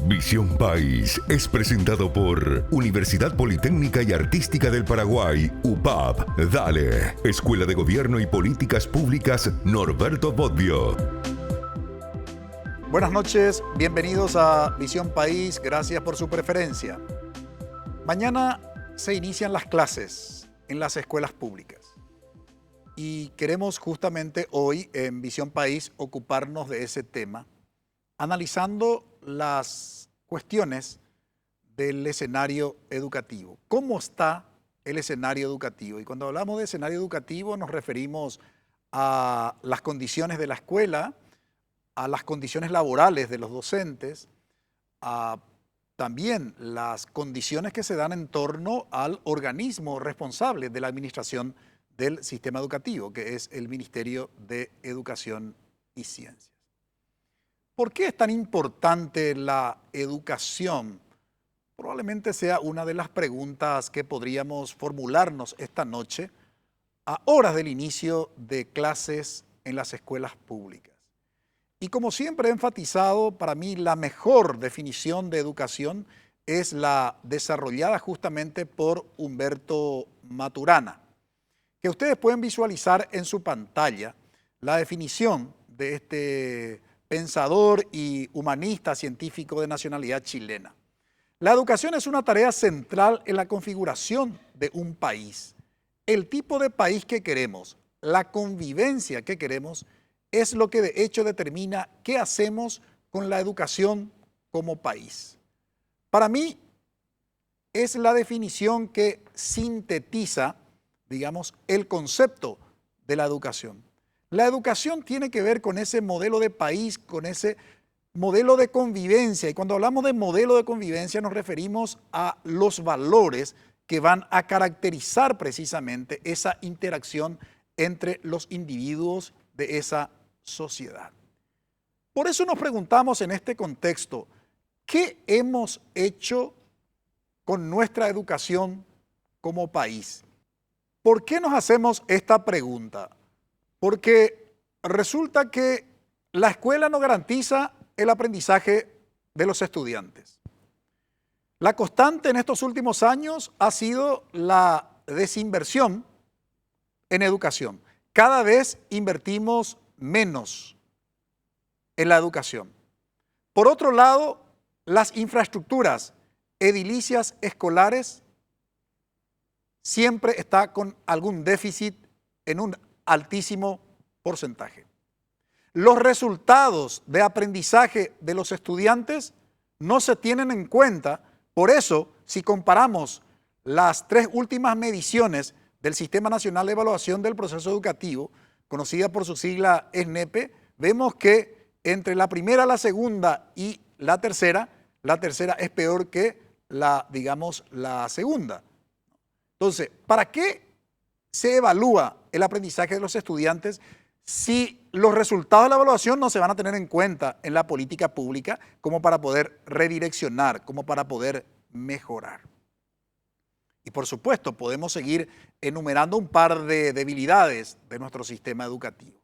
Visión País es presentado por Universidad Politécnica y Artística del Paraguay, UPAP, Dale, Escuela de Gobierno y Políticas Públicas Norberto Bobbio. Buenas noches, bienvenidos a Visión País, gracias por su preferencia. Mañana se inician las clases en las escuelas públicas y queremos justamente hoy en Visión País ocuparnos de ese tema, analizando las cuestiones del escenario educativo. ¿Cómo está el escenario educativo? Y cuando hablamos de escenario educativo nos referimos a las condiciones de la escuela, a las condiciones laborales de los docentes, a también las condiciones que se dan en torno al organismo responsable de la administración del sistema educativo, que es el Ministerio de Educación y Ciencias. ¿Por qué es tan importante la educación? Probablemente sea una de las preguntas que podríamos formularnos esta noche a horas del inicio de clases en las escuelas públicas. Y como siempre he enfatizado, para mí la mejor definición de educación es la desarrollada justamente por Humberto Maturana, que ustedes pueden visualizar en su pantalla la definición de este pensador y humanista científico de nacionalidad chilena. La educación es una tarea central en la configuración de un país. El tipo de país que queremos, la convivencia que queremos, es lo que de hecho determina qué hacemos con la educación como país. Para mí, es la definición que sintetiza, digamos, el concepto de la educación. La educación tiene que ver con ese modelo de país, con ese modelo de convivencia. Y cuando hablamos de modelo de convivencia nos referimos a los valores que van a caracterizar precisamente esa interacción entre los individuos de esa sociedad. Por eso nos preguntamos en este contexto, ¿qué hemos hecho con nuestra educación como país? ¿Por qué nos hacemos esta pregunta? Porque resulta que la escuela no garantiza el aprendizaje de los estudiantes. La constante en estos últimos años ha sido la desinversión en educación. Cada vez invertimos menos en la educación. Por otro lado, las infraestructuras edilicias escolares siempre está con algún déficit en un altísimo porcentaje. Los resultados de aprendizaje de los estudiantes no se tienen en cuenta. Por eso, si comparamos las tres últimas mediciones del Sistema Nacional de Evaluación del Proceso Educativo, conocida por su sigla SNEPE, vemos que entre la primera, la segunda y la tercera es peor que la segunda. Entonces, ¿para qué se evalúa el aprendizaje de los estudiantes si los resultados de la evaluación no se van a tener en cuenta en la política pública como para poder redireccionar, como para poder mejorar? Y por supuesto, podemos seguir enumerando un par de debilidades de nuestro sistema educativo.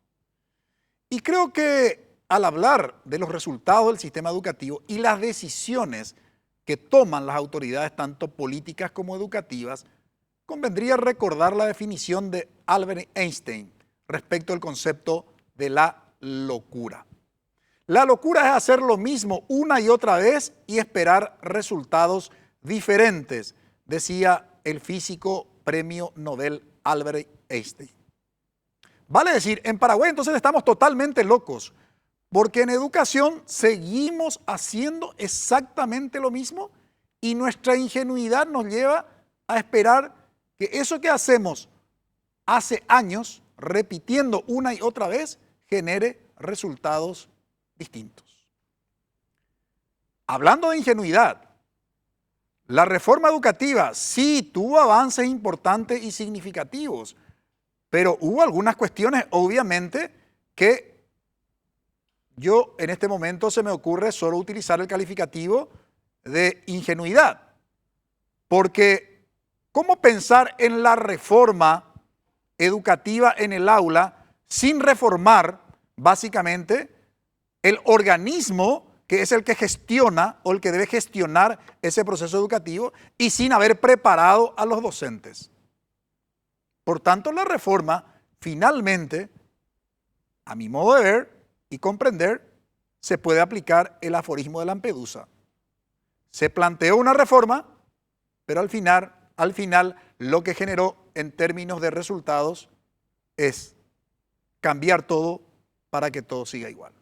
Y creo que al hablar de los resultados del sistema educativo y las decisiones que toman las autoridades, tanto políticas como educativas, convendría recordar la definición de Albert Einstein respecto al concepto de la locura. La locura es hacer lo mismo una y otra vez y esperar resultados diferentes, decía el físico premio Nobel Albert Einstein. Vale decir, en Paraguay entonces estamos totalmente locos, porque en educación seguimos haciendo exactamente lo mismo y nuestra ingenuidad nos lleva a esperar que eso que hacemos hace años, repitiendo una y otra vez, genere resultados distintos. Hablando de ingenuidad, la reforma educativa sí tuvo avances importantes y significativos, pero hubo algunas cuestiones, obviamente, que yo en este momento se me ocurre solo utilizar el calificativo de ingenuidad, porque ¿cómo pensar en la reforma educativa en el aula sin reformar básicamente el organismo que es el que gestiona o el que debe gestionar ese proceso educativo y sin haber preparado a los docentes. Por tanto, la reforma finalmente, a mi modo de ver y comprender, se puede aplicar el aforismo de Lampedusa. Se planteó una reforma, pero al final lo que generó en términos de resultados es cambiar todo para que todo siga igual.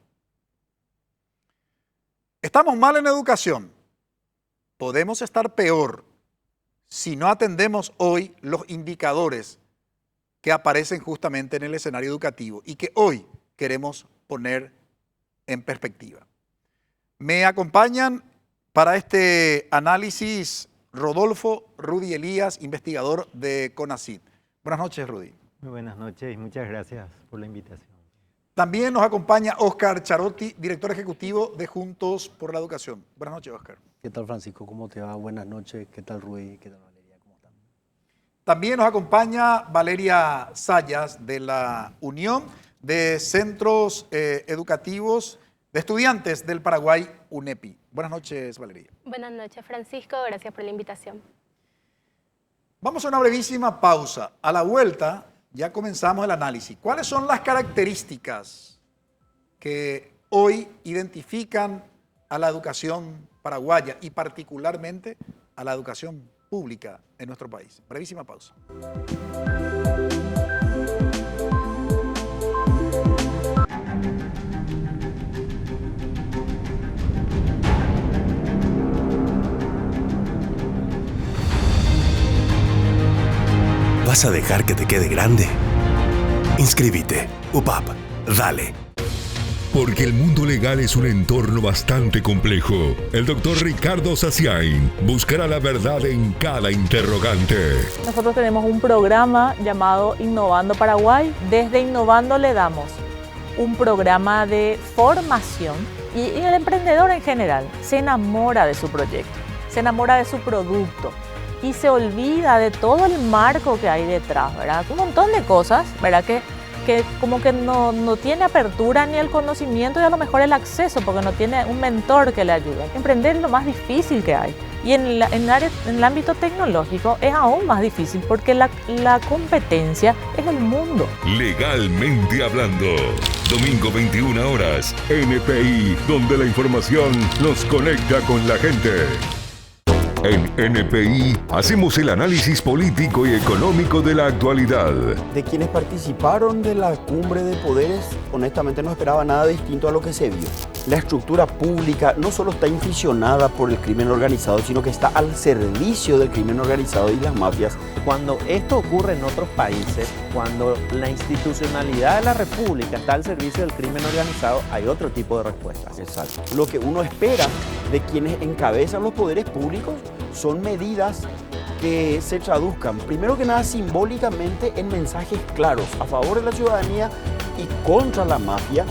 Estamos mal en educación. Podemos estar peor si no atendemos hoy los indicadores que aparecen justamente en el escenario educativo y que hoy queremos poner en perspectiva. Me acompañan para este análisis Rodolfo Rudy Elías, investigador de CONACYT. Buenas noches, Rudy. Muy buenas noches y muchas gracias por la invitación. También nos acompaña Óscar Charotti, director ejecutivo de Juntos por la Educación. Buenas noches, Óscar. ¿Qué tal, Francisco? ¿Cómo te va? Buenas noches. ¿Qué tal, Rudy? ¿Qué tal, Valeria? ¿Cómo están? También nos acompaña Valeria Sayas, de la Unión de Centros Educativos de Estudiantes del Paraguay, UNEPI. Buenas noches, Valeria. Buenas noches, Francisco. Gracias por la invitación. Vamos a una brevísima pausa. A la vuelta ya comenzamos el análisis. ¿Cuáles son las características que hoy identifican a la educación paraguaya y particularmente a la educación pública en nuestro país? Brevísima pausa. ¿Vas a dejar que te quede grande? Inscríbete. UPAP. Dale. Porque el mundo legal es un entorno bastante complejo. El doctor Ricardo Saciain buscará la verdad en cada interrogante. Nosotros tenemos un programa llamado Innovando Paraguay. Desde Innovando le damos un programa de formación y el emprendedor en general se enamora de su proyecto, se enamora de su producto y se olvida de todo el marco que hay detrás, ¿verdad? Un montón de cosas, ¿verdad? Que como que no tiene apertura ni el conocimiento y a lo mejor el acceso porque no tiene un mentor que le ayude. Emprender es lo más difícil que hay. Y en el ámbito tecnológico es aún más difícil porque la competencia es el mundo. Legalmente hablando. Domingo 21 horas. NPI, donde la información nos conecta con la gente. En NPI hacemos el análisis político y económico de la actualidad. De quienes participaron de la cumbre de poderes, honestamente no esperaba nada distinto a lo que se vio. La estructura pública no solo está inficionada por el crimen organizado, sino que está al servicio del crimen organizado y las mafias. Cuando esto ocurre en otros países, cuando la institucionalidad de la República está al servicio del crimen organizado, hay otro tipo de respuestas. Exacto. Lo que uno espera de quienes encabezan los poderes públicos son medidas que se traduzcan, primero que nada, simbólicamente en mensajes claros a favor de la ciudadanía y contra la mafia,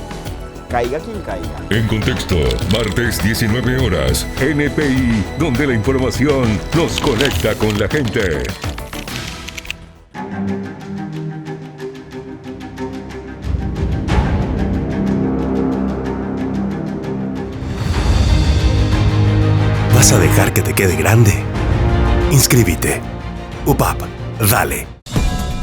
caiga quien caiga. En contexto, martes 19 horas, NPI, donde la información nos conecta con la gente. ¿Vas a dejar que te quede grande? Inscríbete. UPAP. Dale.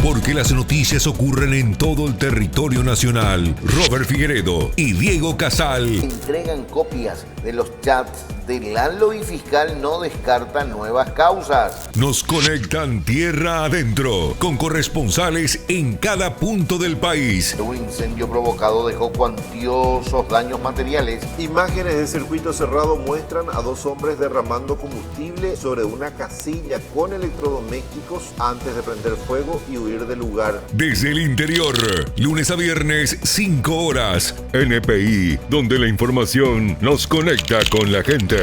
Porque las noticias ocurren en todo el territorio nacional. Robert Figueredo y Diego Casal entregan copias de los chats del ANLO y fiscal no descartan nuevas causas. nos conectan tierra adentro con corresponsales en cada punto del país. Un incendio provocado dejó cuantiosos daños materiales. Imágenes de circuito cerrado muestran a dos hombres derramando combustible sobre una casilla con electrodomésticos antes de prender fuego y huir del lugar. Desde el interior, lunes a viernes, 5 horas. NPI, donde la información nos conecta con la gente.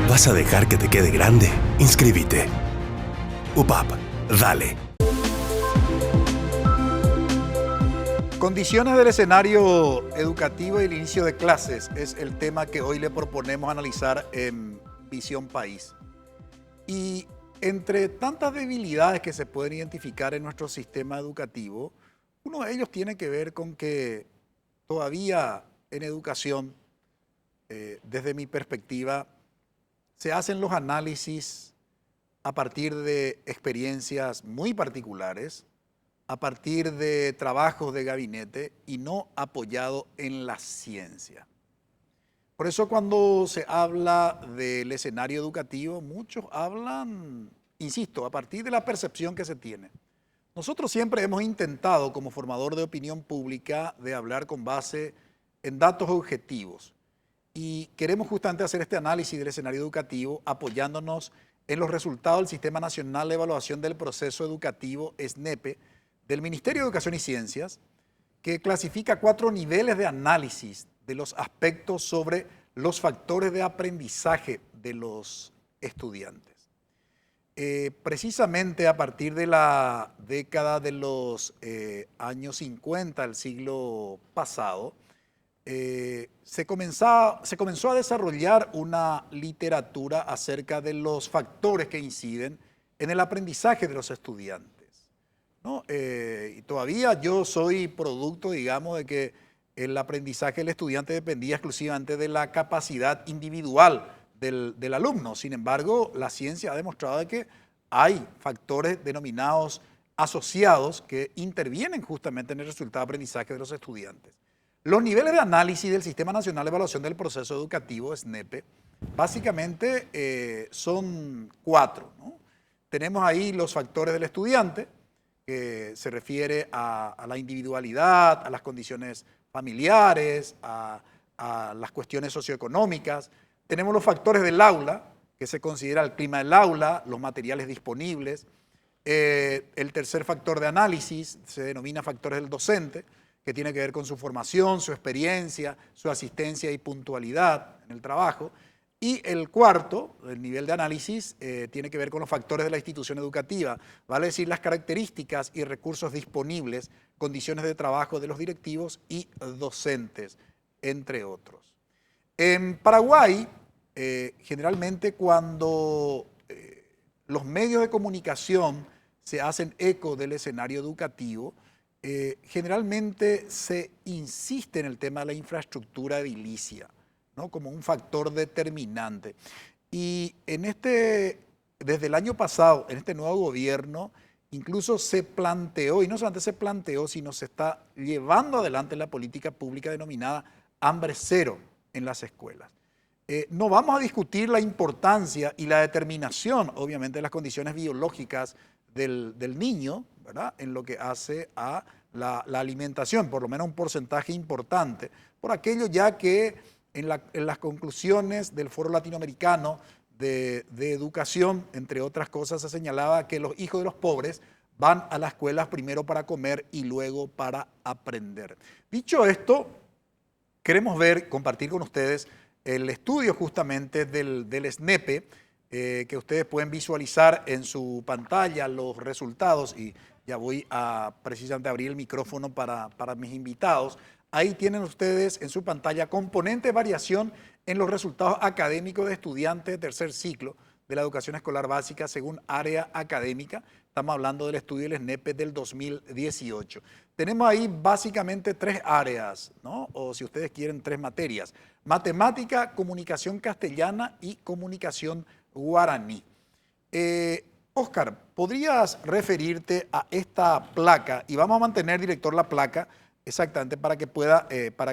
¿Vas a dejar que te quede grande? Inscríbete. UPAP. Dale. Condiciones del escenario educativo y el inicio de clases es el tema que hoy le proponemos analizar en Visión País. Y entre tantas debilidades que se pueden identificar en nuestro sistema educativo, uno de ellos tiene que ver con que todavía en educación, desde mi perspectiva, se hacen los análisis a partir de experiencias muy particulares, a partir de trabajos de gabinete y no apoyado en la ciencia. Por eso cuando se habla del escenario educativo, muchos hablan, insisto, a partir de la percepción que se tiene. Nosotros siempre hemos intentado, como formador de opinión pública, de hablar con base en datos objetivos. Y queremos justamente hacer este análisis del escenario educativo apoyándonos en los resultados del Sistema Nacional de Evaluación del Proceso Educativo, SNEPE, del Ministerio de Educación y Ciencias, que clasifica 4 niveles de análisis de los aspectos sobre los factores de aprendizaje de los estudiantes. Precisamente a partir de la década de los años 50 del siglo pasado, se comenzó a desarrollar una literatura acerca de los factores que inciden en el aprendizaje de los estudiantes, ¿no? Y todavía yo soy producto, digamos, de que el aprendizaje del estudiante dependía exclusivamente de la capacidad individual del alumno. Sin embargo, la ciencia ha demostrado de que hay factores denominados asociados que intervienen justamente en el resultado de aprendizaje de los estudiantes. Los niveles de análisis del Sistema Nacional de Evaluación del Proceso Educativo, SNEPE, básicamente son 4, ¿no? Tenemos ahí los factores del estudiante, que se refiere a la individualidad, a las condiciones familiares, a las cuestiones socioeconómicas. Tenemos los factores del aula, que se considera el clima del aula, los materiales disponibles. El tercer factor de análisis se denomina factores del docente, que tiene que ver con su formación, su experiencia, su asistencia y puntualidad en el trabajo. Y el cuarto, el nivel de análisis, tiene que ver con los factores de la institución educativa, vale decir, las características y recursos disponibles, condiciones de trabajo de los directivos y docentes, entre otros. En Paraguay, generalmente cuando los medios de comunicación se hacen eco del escenario educativo, generalmente se insiste en el tema de la infraestructura edilicia, ¿no? Como un factor determinante. Y desde el año pasado, en este nuevo gobierno, incluso se planteó, y no solamente se planteó, sino se está llevando adelante la política pública denominada hambre cero en las escuelas. No vamos a discutir la importancia y la determinación, obviamente, de las condiciones biológicas del niño, ¿verdad?, en lo que hace a la alimentación, por lo menos un porcentaje importante, por aquello ya que en las conclusiones del Foro Latinoamericano de Educación, entre otras cosas, se señalaba que los hijos de los pobres van a las escuelas primero para comer y luego para aprender. Dicho esto, queremos compartir con ustedes el estudio justamente del SNEPE, que ustedes pueden visualizar en su pantalla los resultados, y ya voy a precisamente abrir el micrófono para mis invitados. Ahí tienen ustedes en su pantalla componente de variación en los resultados académicos de estudiantes de tercer ciclo de la educación escolar básica según área académica. Estamos hablando del estudio del SNEPE del 2018. Tenemos ahí básicamente 3 áreas, ¿no? O si ustedes quieren 3 materias: matemática, comunicación castellana y comunicación guaraní. Óscar, ¿podrías referirte a esta placa? Y vamos a mantener, director, la placa exactamente para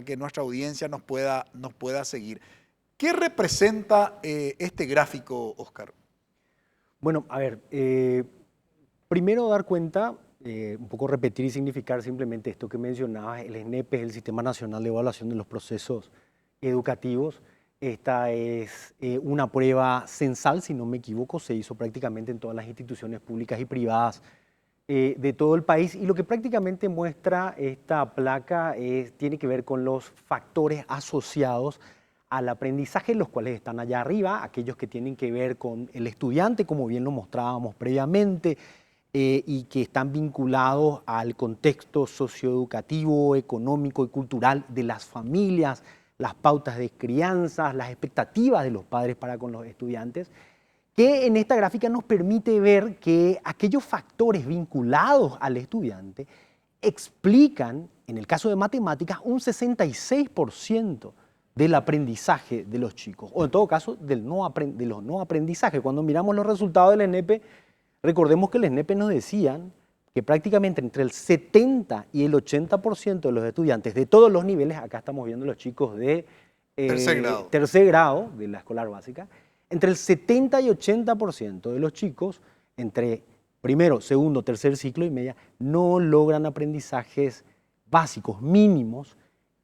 que nuestra audiencia nos pueda seguir. ¿Qué representa este gráfico, Óscar? Bueno, a ver, primero dar cuenta, un poco repetir y significar simplemente esto que mencionabas. El SNEPE es el Sistema Nacional de Evaluación de los Procesos Educativos. Esta es una prueba censal, si no me equivoco, se hizo prácticamente en todas las instituciones públicas y privadas de todo el país, y lo que prácticamente muestra esta placa tiene que ver con los factores asociados al aprendizaje, los cuales están allá arriba, aquellos que tienen que ver con el estudiante, como bien lo mostrábamos previamente, y que están vinculados al contexto socioeducativo, económico y cultural de las familias, las pautas de crianza, las expectativas de los padres para con los estudiantes. que en esta gráfica nos permite ver que aquellos factores vinculados al estudiante explican, en el caso de matemáticas, un 66% del aprendizaje de los chicos, o en todo caso de los no aprendizajes. Cuando miramos los resultados del ENEP, recordemos que el ENEP nos decían que prácticamente entre el 70 y el 80% de los estudiantes de todos los niveles, acá estamos viendo los chicos de tercer grado de la escolar básica, entre el 70 y 80% de los chicos, entre primero, segundo, tercer ciclo y media, no logran aprendizajes básicos, mínimos,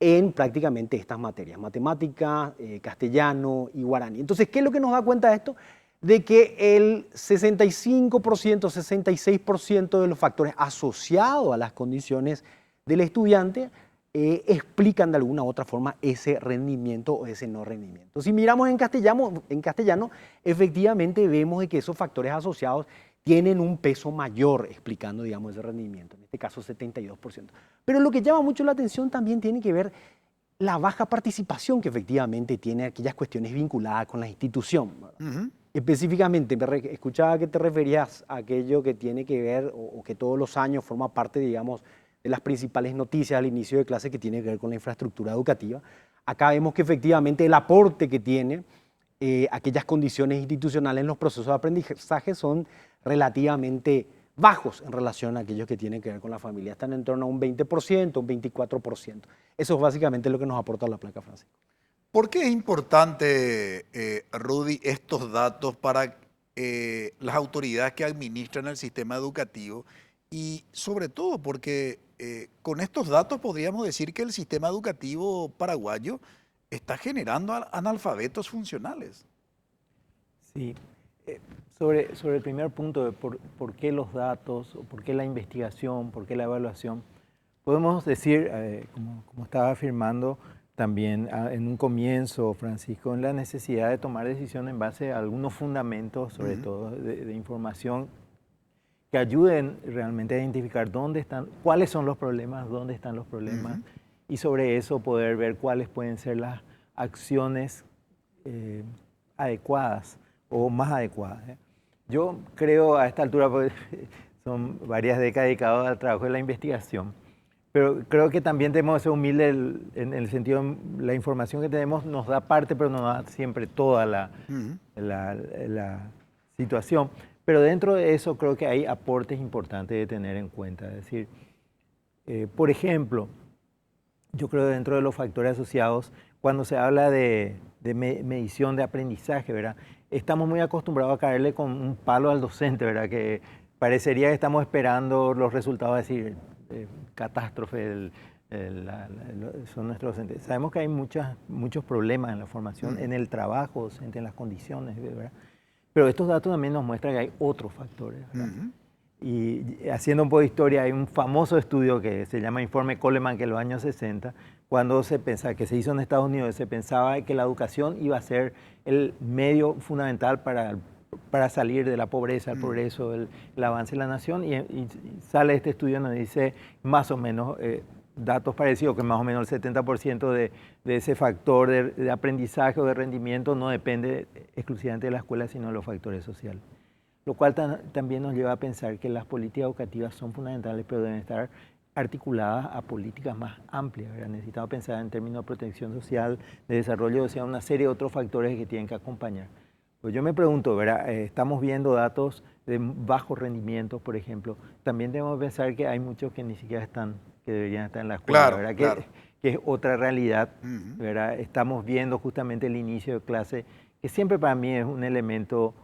en prácticamente estas materias, matemática, castellano y guaraní. Entonces, ¿qué es lo que nos da cuenta de esto? De que el 65%, 66% de los factores asociados a las condiciones del estudiante explican de alguna u otra forma ese rendimiento o ese no rendimiento. Si miramos en castellano, efectivamente vemos de que esos factores asociados tienen un peso mayor explicando, digamos, ese rendimiento, en este caso 72%. Pero lo que llama mucho la atención también tiene que ver la baja participación que efectivamente tiene aquellas cuestiones vinculadas con la institución. Específicamente, escuchaba que te referías a aquello que tiene que ver o que todos los años forma parte, digamos, de las principales noticias al inicio de clase que tiene que ver con la infraestructura educativa. Acá vemos que efectivamente el aporte que tiene aquellas condiciones institucionales en los procesos de aprendizaje son relativamente bajos en relación a aquellos que tienen que ver con la familia. Están en torno a un 20%, un 24%. Eso es básicamente lo que nos aporta la placa, Francisco. ¿Por qué es importante, Rudy, estos datos para las autoridades que administran el sistema educativo? Y sobre todo porque con estos datos podríamos decir que el sistema educativo paraguayo está generando analfabetos funcionales. Sí. Sobre el primer punto de por qué los datos, o por qué la investigación, por qué la evaluación, podemos decir, como estaba afirmando también en un comienzo, Francisco, en la necesidad de tomar decisiones en base a algunos fundamentos, sobre todo de información, que ayuden realmente a identificar cuáles son los problemas, dónde están los problemas, y sobre eso poder ver cuáles pueden ser las acciones adecuadas o más adecuadas. Yo creo a esta altura, pues, son varias décadas dedicadas al trabajo de la investigación, pero creo que también tenemos que ser humildes en el sentido de la información que tenemos nos da parte, pero no da siempre toda la situación. Pero dentro de eso creo que hay aportes importantes de tener en cuenta. Es decir, por ejemplo, yo creo que dentro de los factores asociados, cuando se habla de medición de aprendizaje, ¿verdad? Estamos muy acostumbrados a caerle con un palo al docente, ¿verdad? Que parecería que estamos esperando los resultados, es decir, catástrofe, son nuestros docentes. Sabemos que hay muchos problemas en la formación, en el trabajo docente, en las condiciones, ¿verdad? Pero estos datos también nos muestran que hay otros factores, ¿verdad? Y haciendo un poco de historia, hay un famoso estudio que se llama Informe Coleman, que en los años 60, cuando se pensaba, que se hizo en Estados Unidos, se pensaba que la educación iba a ser el medio fundamental para salir de la pobreza, el progreso, el avance de la nación, y sale este estudio y nos dice más o menos datos parecidos, que más o menos el 70% de ese factor de aprendizaje o de rendimiento no depende exclusivamente de la escuela, sino de los factores sociales. Lo cual también nos lleva a pensar que las políticas educativas son fundamentales, pero deben estar articuladas a políticas más amplias, ¿verdad? Necesitamos pensar en términos de protección social, de desarrollo social, una serie de otros factores que tienen que acompañar. Pues yo me pregunto, ¿verdad? Estamos viendo datos de bajos rendimientos, por ejemplo. También debemos pensar que hay muchos que ni siquiera que deberían estar en la escuela, claro, ¿verdad? Claro. Que es otra realidad, ¿verdad? Estamos viendo justamente el inicio de clase, que siempre para mí es un elemento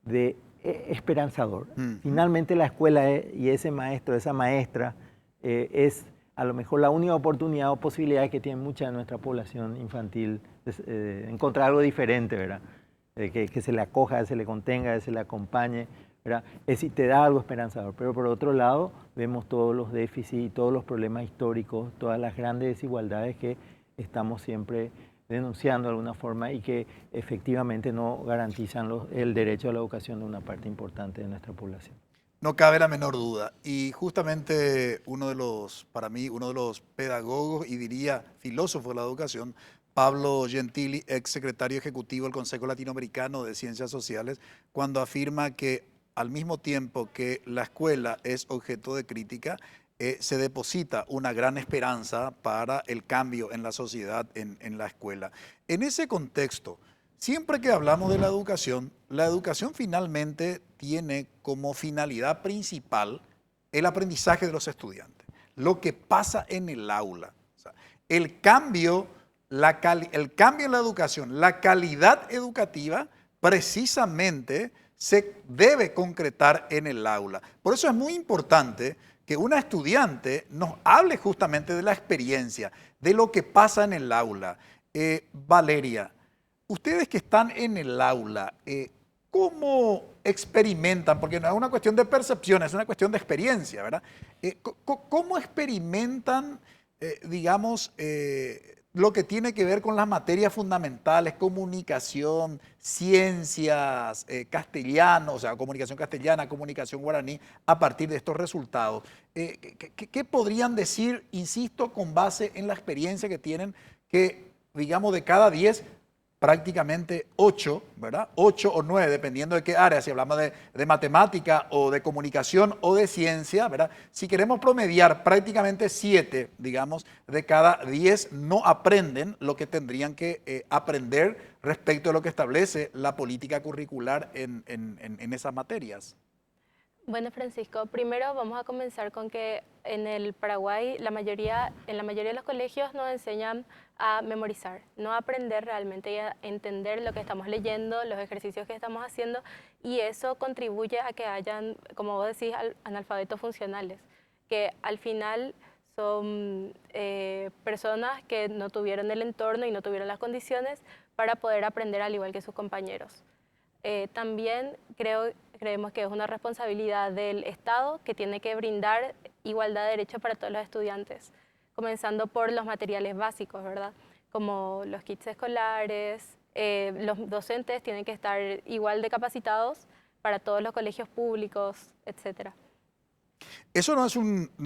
de esperanzador. Finalmente la escuela y ese maestro, esa maestra, es a lo mejor la única oportunidad o posibilidad que tiene mucha de nuestra población infantil de encontrar algo diferente, ¿verdad? Que se le acoja, se le contenga, se le acompañe, ¿verdad? Es decir, te da algo esperanzador. Pero por otro lado, vemos todos los déficits, todos los problemas históricos, todas las grandes desigualdades que estamos siempre denunciando de alguna forma y que efectivamente no garantizan el derecho a la educación de una parte importante de nuestra población. No cabe la menor duda. Y justamente para mí, uno de los pedagogos y diría filósofos de la educación, Pablo Gentili, ex secretario ejecutivo del Consejo Latinoamericano de Ciencias Sociales, cuando afirma que al mismo tiempo que la escuela es objeto de crítica, se deposita una gran esperanza para el cambio en la sociedad, en la escuela. En ese contexto, siempre que hablamos de la educación finalmente tiene como finalidad principal el aprendizaje de los estudiantes, lo que pasa en el aula. O sea, el cambio en la educación, la calidad educativa, precisamente se debe concretar en el aula. Por eso es muy importante que una estudiante nos hable justamente de la experiencia, de lo que pasa en el aula. Valeria, ustedes que están en el aula, ¿cómo experimentan? Porque no es una cuestión de percepción, es una cuestión de experiencia, ¿verdad? ¿Cómo experimentan, digamos, lo que tiene que ver con las materias fundamentales, comunicación, ciencias, castellano, o sea, comunicación castellana, comunicación guaraní, a partir de estos resultados? ¿Qué podrían decir, insisto, con base en la experiencia que tienen, que, digamos, de cada 10, prácticamente 8, ¿verdad? 8 o 9, dependiendo de qué área, si hablamos de matemática o de comunicación o de ciencia, ¿verdad? Si queremos promediar, prácticamente 7, digamos, de cada 10 no aprenden lo que tendrían que aprender respecto a lo que establece la política curricular en esas materias. Bueno, Francisco, primero vamos a comenzar con que en el Paraguay en la mayoría de los colegios nos enseñan a memorizar, no a aprender realmente y a entender lo que estamos leyendo, los ejercicios que estamos haciendo, y eso contribuye a que hayan, como vos decís, analfabetos funcionales, que al final son personas que no tuvieron el entorno y no tuvieron las condiciones para poder aprender al igual que sus compañeros. También creemos que es una responsabilidad del Estado que tiene que brindar igualdad de derechos para todos los estudiantes, comenzando por los materiales básicos, ¿verdad? Como los kits escolares, los docentes tienen que estar igual de capacitados para todos los colegios públicos, etc. Eso no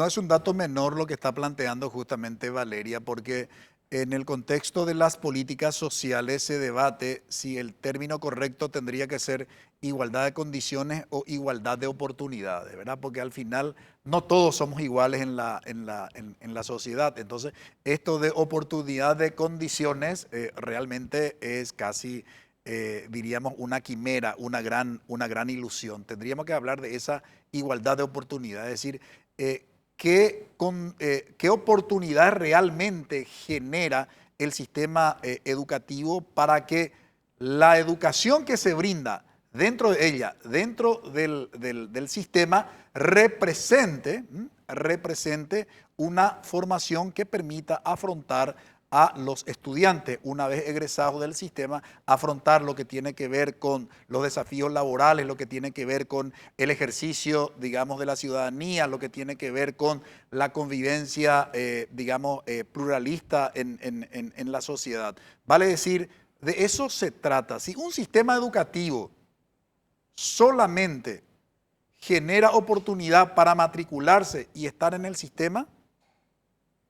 es un dato menor lo que está planteando justamente Valeria, porque en el contexto de las políticas sociales se debate si el término correcto tendría que ser igualdad de condiciones o igualdad de oportunidades, ¿verdad? Porque al final no todos somos iguales en la sociedad. Entonces, esto de oportunidad de condiciones realmente es casi, diríamos, una quimera, una gran ilusión. Tendríamos que hablar de esa igualdad de oportunidades, es decir, ¿qué oportunidad realmente genera el sistema educativo para que la educación que se brinda dentro de ella, dentro del sistema, represente una formación que permita afrontar a los estudiantes, una vez egresados del sistema, afrontar lo que tiene que ver con los desafíos laborales, lo que tiene que ver con el ejercicio, digamos, de la ciudadanía, lo que tiene que ver con la convivencia, digamos, pluralista en la sociedad. Vale decir, de eso se trata. Si un sistema educativo solamente genera oportunidad para matricularse y estar en el sistema,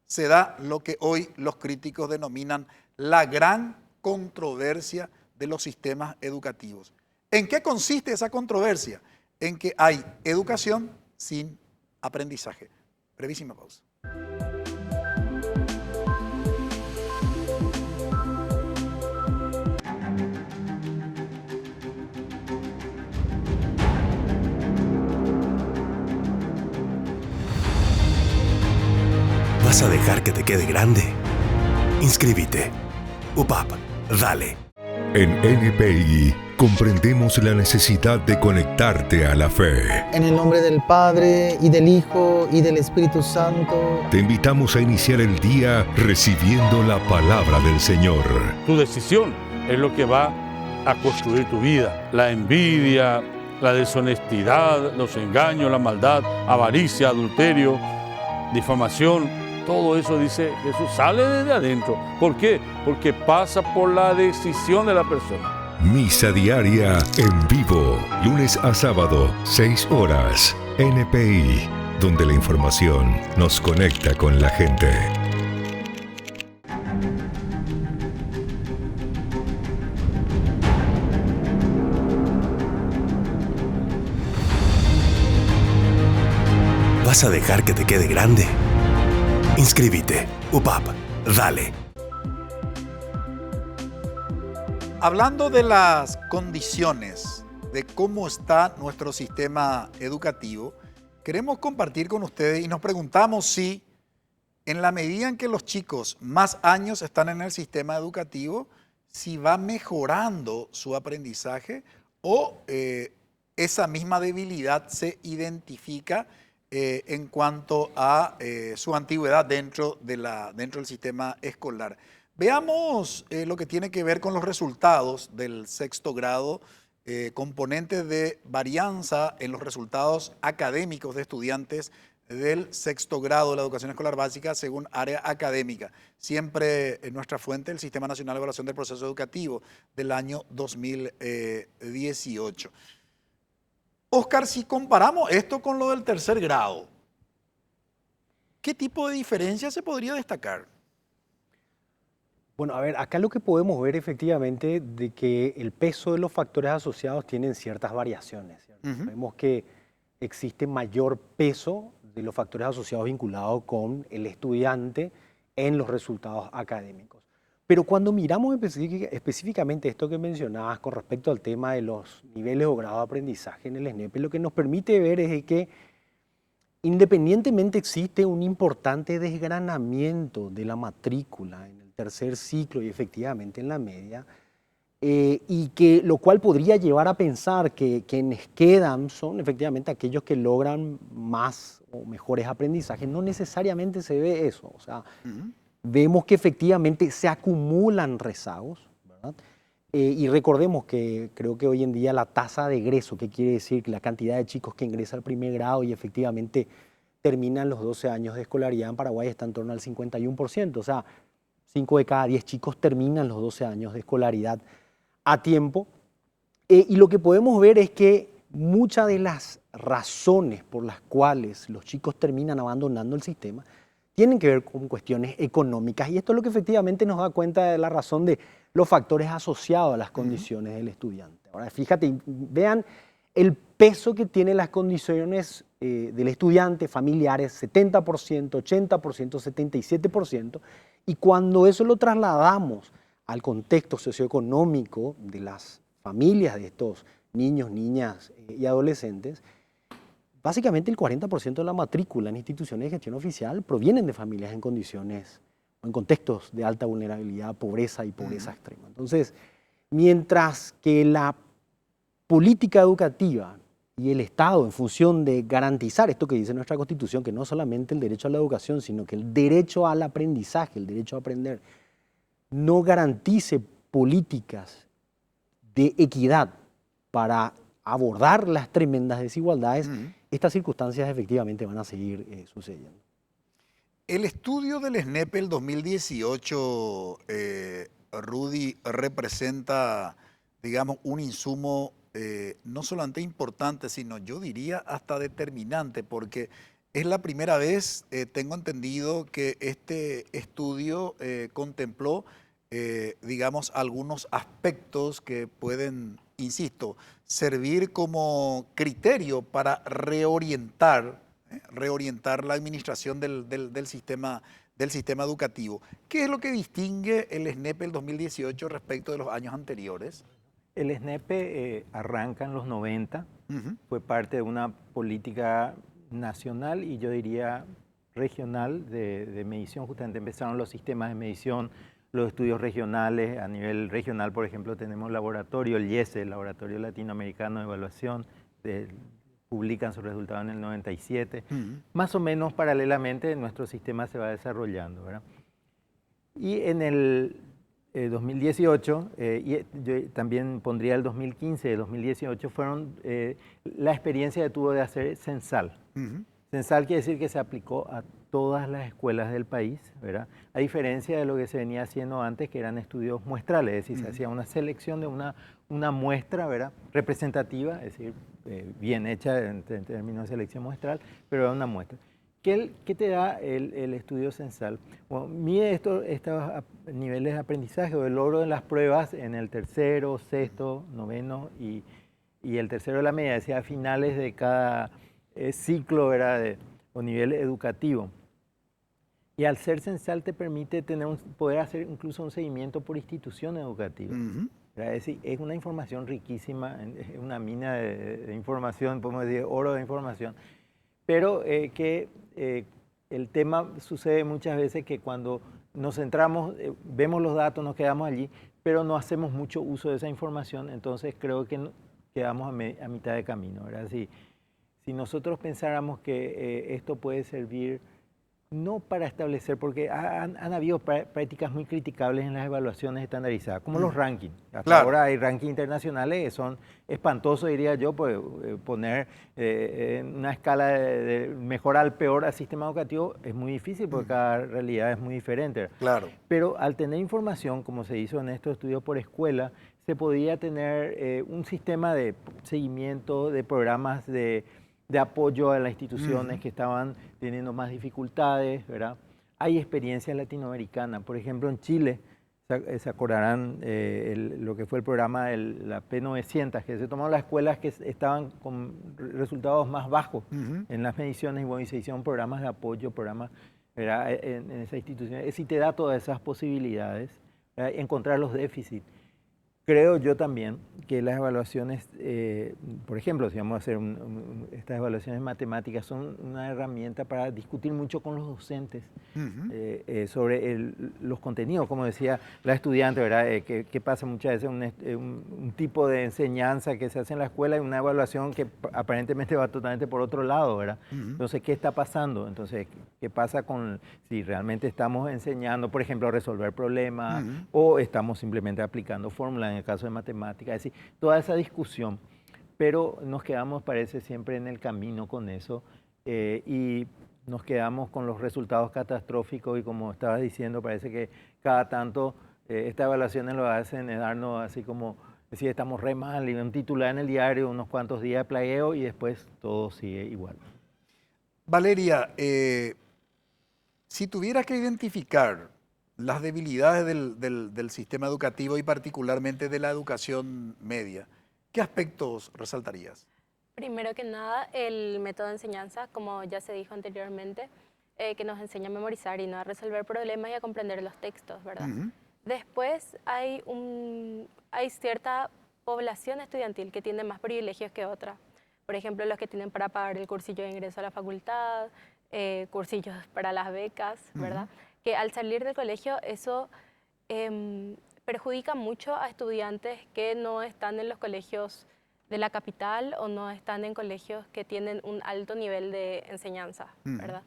se da lo que hoy los críticos denominan la gran controversia de los sistemas educativos. ¿En qué consiste esa controversia? En que hay educación sin aprendizaje. Brevísima pausa. ¿Vas a dejar que te quede grande? Inscríbete. UPAP, dale. En NPI comprendemos la necesidad de conectarte a la fe. En el nombre del Padre, y del Hijo, y del Espíritu Santo. Te invitamos a iniciar el día recibiendo la palabra del Señor. Tu decisión es lo que va a construir tu vida. La envidia, la deshonestidad, los engaños, la maldad, avaricia, adulterio, difamación, todo eso, dice Jesús, sale desde adentro. ¿Por qué? Porque pasa por la decisión de la persona. Misa diaria en vivo, lunes a sábado, 6 horas. NPI, donde la información nos conecta con la gente. ¿Vas a dejar que te quede grande? Inscríbete. UPAP. Dale. Hablando de las condiciones de cómo está nuestro sistema educativo, queremos compartir con ustedes y nos preguntamos si en la medida en que los chicos más años están en el sistema educativo, si va mejorando su aprendizaje o esa misma debilidad se identifica en cuanto a su antigüedad dentro del sistema escolar. Veamos lo que tiene que ver con los resultados del sexto grado, componentes de varianza en los resultados académicos de estudiantes del sexto grado de la educación escolar básica según área académica. Siempre en nuestra fuente, el Sistema Nacional de Evaluación del Proceso Educativo del año 2018. Oscar, si comparamos esto con lo del tercer grado, ¿qué tipo de diferencia se podría destacar? Bueno, a ver, acá lo que podemos ver efectivamente de que el peso de los factores asociados tienen ciertas variaciones. Vemos que existe mayor peso de los factores asociados vinculados con el estudiante en los resultados académicos. Pero cuando miramos específicamente esto que mencionabas con respecto al tema de los niveles o grados de aprendizaje en el SNEP, lo que nos permite ver es que independientemente existe un importante desgranamiento de la matrícula en el tercer ciclo y efectivamente en la media, y que lo cual podría llevar a pensar que quienes quedan son efectivamente aquellos que logran más o mejores aprendizajes. No necesariamente se ve eso, o sea, vemos que efectivamente se acumulan rezagos, ¿verdad? Y recordemos que creo que hoy en día la tasa de egreso, que quiere decir que la cantidad de chicos que ingresan al primer grado y efectivamente terminan los 12 años de escolaridad en Paraguay está en torno al 51%, o sea, 5 de cada 10 chicos terminan los 12 años de escolaridad a tiempo. Y lo que podemos ver es que muchas de las razones por las cuales los chicos terminan abandonando el sistema tienen que ver con cuestiones económicas. Y esto es lo que efectivamente nos da cuenta de la razón de los factores asociados a las condiciones del estudiante. Ahora, fíjate, vean el peso que tienen las condiciones del estudiante, familiares, 70%, 80%, 77%. Y cuando eso lo trasladamos al contexto socioeconómico de las familias de estos niños, niñas y adolescentes, básicamente el 40% de la matrícula en instituciones de gestión oficial provienen de familias en condiciones o en contextos de alta vulnerabilidad, pobreza y pobreza extrema. Entonces, mientras que la política educativa y el Estado, en función de garantizar esto que dice nuestra Constitución, que no solamente el derecho a la educación, sino que el derecho al aprendizaje, el derecho a aprender, no garantice políticas de equidad para abordar las tremendas desigualdades, estas circunstancias efectivamente van a seguir sucediendo. El estudio del SNEP el 2018, Rudy, representa, digamos, un insumo no solamente importante, sino yo diría hasta determinante, porque es la primera vez, tengo entendido, que este estudio contempló, digamos, algunos aspectos que pueden, insisto, servir como criterio para reorientar la administración del sistema educativo. ¿Qué es lo que distingue el SNEP el 2018 respecto de los años anteriores? El SNEP arranca en los 90, fue parte de una política nacional y yo diría regional de medición. Justamente empezaron los sistemas de medición, los estudios regionales. A nivel regional, por ejemplo, tenemos laboratorio, el IESE, el Laboratorio Latinoamericano de Evaluación, publican sus resultados en el 97. Más o menos paralelamente nuestro sistema se va desarrollando, ¿verdad? Y en el 2018, y yo también pondría el 2015 y 2018, fueron la experiencia que tuvo de hacer censal. Censal quiere decir que se aplicó a todas las escuelas del país, ¿verdad? A diferencia de lo que se venía haciendo antes, que eran estudios muestrales, es decir, se hacía una selección de una muestra, ¿verdad? Representativa, es decir, bien hecha en términos de selección muestral, pero era una muestra. ¿Qué te da el estudio censal? Bueno, mide estos niveles de aprendizaje o el logro de las pruebas en el tercero, sexto, noveno y el tercero de la media, es decir, a finales de cada ciclo, ¿verdad? o nivel educativo. Y al ser censal te permite poder hacer incluso un seguimiento por institución educativa. Es decir, es una información riquísima, es una mina de información, podemos decir oro de información, pero el tema sucede muchas veces que cuando nos centramos, vemos los datos, nos quedamos allí, pero no hacemos mucho uso de esa información, entonces creo que quedamos a mitad de camino, ¿verdad? Si nosotros pensáramos que esto puede servir no para establecer, porque han habido prácticas muy criticables en las evaluaciones estandarizadas, como los rankings. Hasta ahora hay rankings internacionales que son espantosos, diría yo, pues, poner en una escala de mejor al peor al sistema educativo es muy difícil porque cada realidad es muy diferente. Claro. Pero al tener información, como se hizo en estos estudios por escuela, se podía tener un sistema de seguimiento de programas de apoyo a las instituciones que estaban teniendo más dificultades, ¿verdad? Hay experiencias latinoamericanas. Por ejemplo, en Chile, se acordarán lo que fue el programa de la P900, que se tomaron las escuelas que estaban con resultados más bajos en las mediciones y se hicieron programas de apoyo, programas, ¿verdad? En esa institución. Es decir, te da todas esas posibilidades, ¿verdad? Encontrar los déficits. Creo yo también que las evaluaciones, por ejemplo, si vamos a hacer estas evaluaciones matemáticas, son una herramienta para discutir mucho con los docentes sobre los contenidos, como decía la estudiante, ¿verdad? Que pasa muchas veces un tipo de enseñanza que se hace en la escuela y una evaluación que aparentemente va totalmente por otro lado, ¿verdad? Entonces, ¿qué está pasando? Entonces, ¿qué pasa con si realmente estamos enseñando, por ejemplo, a resolver problemas o estamos simplemente aplicando fórmulas? En el caso de matemáticas, es decir, toda esa discusión, pero nos quedamos, parece, siempre en el camino con eso y nos quedamos con los resultados catastróficos y como estabas diciendo, parece que cada tanto estas evaluaciones lo hacen es darnos así como, decir, estamos re mal y un titular en el diario, unos cuantos días de plagueo y después todo sigue igual. Valeria, si tuvieras que identificar las debilidades del sistema educativo y particularmente de la educación media, ¿qué aspectos resaltarías? Primero que nada, el método de enseñanza, como ya se dijo anteriormente, que nos enseña a memorizar y no a resolver problemas y a comprender los textos, ¿verdad? Después hay cierta población estudiantil que tiene más privilegios que otra. Por ejemplo, los que tienen para pagar el cursillo de ingreso a la facultad, cursillos para las becas, ¿verdad? Que al salir del colegio eso perjudica mucho a estudiantes que no están en los colegios de la capital o no están en colegios que tienen un alto nivel de enseñanza, ¿verdad?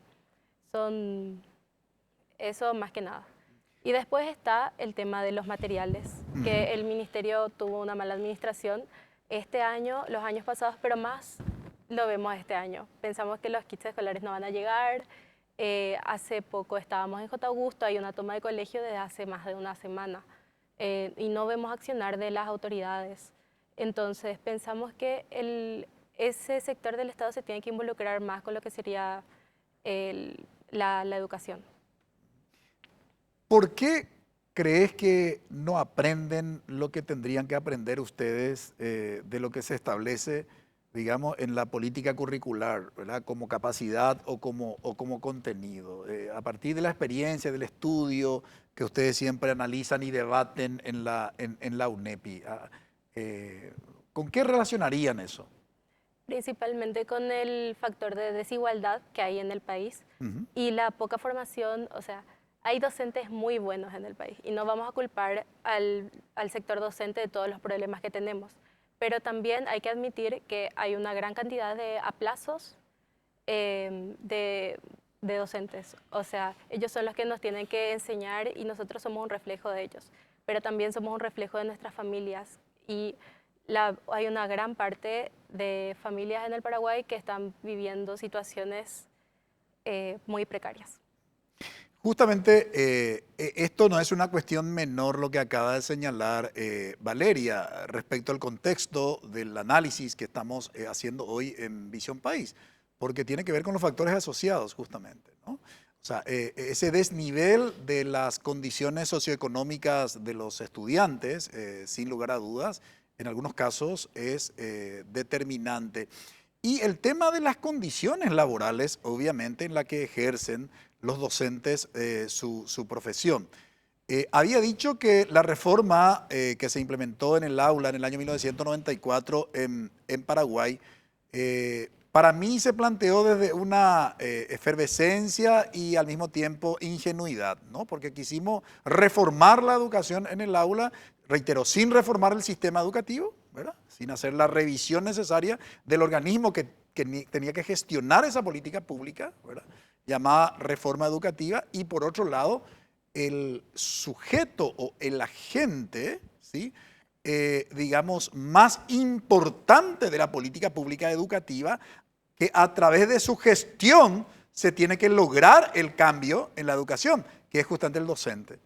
Eso más que nada. Y después está el tema de los materiales, que el ministerio tuvo una mala administración este año, los años pasados, pero más lo vemos este año. Pensamos que los kits escolares no van a llegar. Hace poco estábamos en J. Augusto, hay una toma de colegio desde hace más de una semana y no vemos accionar de las autoridades. Entonces pensamos que ese sector del Estado se tiene que involucrar más con lo que sería la educación. ¿Por qué crees que no aprenden lo que tendrían que aprender ustedes de lo que se establece, digamos, en la política curricular, ¿verdad? Como capacidad o como contenido? A partir de la experiencia, del estudio que ustedes siempre analizan y debaten en la UNEPI, ¿con qué relacionarían eso? Principalmente con el factor de desigualdad que hay en el país y la poca formación. O sea, hay docentes muy buenos en el país y no vamos a culpar al sector docente de todos los problemas que tenemos. Pero también hay que admitir que hay una gran cantidad de aplazos de docentes. O sea, ellos son los que nos tienen que enseñar y nosotros somos un reflejo de ellos. Pero también somos un reflejo de nuestras familias. Y hay una gran parte de familias en el Paraguay que están viviendo situaciones muy precarias. Justamente esto no es una cuestión menor lo que acaba de señalar Valeria respecto al contexto del análisis que estamos haciendo hoy en Visión País, porque tiene que ver con los factores asociados justamente, ¿no? O sea, ese desnivel de las condiciones socioeconómicas de los estudiantes, sin lugar a dudas, en algunos casos es determinante. y el tema de las condiciones laborales, obviamente, en la que ejercen los docentes su profesión. Había dicho que la reforma que se implementó en el aula en el año 1994 en Paraguay, para mí se planteó desde una efervescencia y al mismo tiempo ingenuidad, ¿no? Porque quisimos reformar la educación en el aula, reitero, sin reformar el sistema educativo, ¿verdad? Sin hacer la revisión necesaria del organismo que tenía que gestionar esa política pública, ¿verdad? Llamada reforma educativa, y por otro lado, el sujeto o el agente, ¿sí? Digamos, más importante de la política pública educativa, que a través de su gestión se tiene que lograr el cambio en la educación, que es justamente el docente.